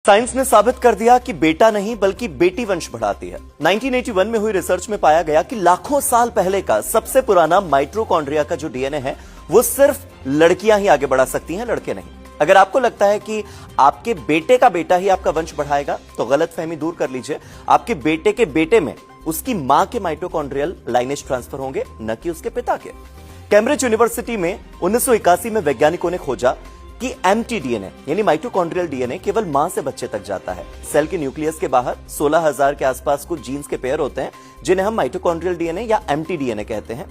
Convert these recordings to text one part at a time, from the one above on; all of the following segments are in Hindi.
साइंस ने साबित कर दिया कि बेटा नहीं बल्कि बेटी वंश बढ़ाती है। 1981 में हुई रिसर्च में पाया गया कि लाखों साल पहले का सबसे पुराना माइटोकॉन्ड्रिया का जो डीएनए है वो सिर्फ लड़कियां ही आगे बढ़ा सकती हैं, लड़के नहीं। अगर आपको लगता है कि आपके बेटे का बेटा ही आपका वंश बढ़ाएगा तो गलतफहमी दूर कर लीजिए। आपके बेटे के बेटे में उसकी मां के माइटोकॉन्ड्रियल लाइनेज ट्रांसफर होंगे, न कि उसके पिता के। कैम्ब्रिज यूनिवर्सिटी में 1981 में वैज्ञानिकों ने खोजा कि एम्प्टी डीएनए यानी माइटोकॉन्ड्रियल डीएनए केवल मां से बच्चे तक जाता है। सेल के न्यूक्लियस के बाहर 16,000 के आसपास कुछ जीन्स के पेयर होते हैं जिन्हें हम माइटोकॉन्ड्रियल डीएनए या एम्प्टी डीएनए कहते हैं।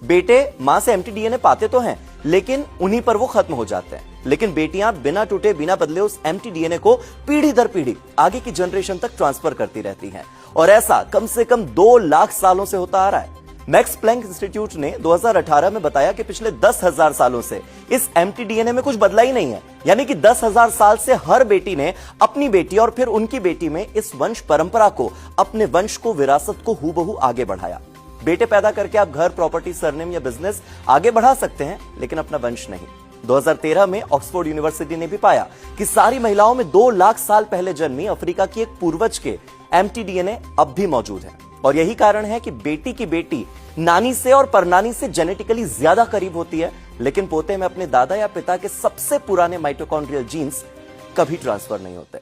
बेटे मां से एम्प्टी डीएनए पाते तो हैं लेकिन उन्हीं पर वो खत्म हो जाते हैं, लेकिन बेटियां बिना टूटे बिना बदले उस एम्प्टी डीएनए को पीढ़ी दर पीढ़ी आगे की जनरेशन तक ट्रांसफर करती रहती हैं और ऐसा कम से कम 2 लाख सालों से होता आ रहा है। मैक्स प्लैंक इंस्टीट्यूट ने 2018 में बताया कि पिछले 10,000 सालों से इस एम्प्टी डीएनए में कुछ बदला ही नहीं है, यानी कि 10,000 साल से हर बेटी ने अपनी बेटी और फिर उनकी बेटी में इस वंश परंपरा को, अपने वंश को, विरासत को हूबहू आगे बढ़ाया। बेटे पैदा करके आप घर, प्रॉपर्टी, सरनेम या बिजनेस आगे बढ़ा सकते हैं, लेकिन अपना वंश नहीं। 2013 में ऑक्सफोर्ड यूनिवर्सिटी ने भी पाया कि सारी महिलाओं में 2 लाख साल पहले जन्मी अफ्रीका की एक पूर्वज के एम्प्टी डीएनए अब भी मौजूद है। और यही कारण है कि बेटी की बेटी नानी से और परनानी से जेनेटिकली ज्यादा करीब होती है, लेकिन पोते में अपने दादा या पिता के सबसे पुराने माइटोकॉन्ड्रियल जीन्स कभी ट्रांसफर नहीं होते।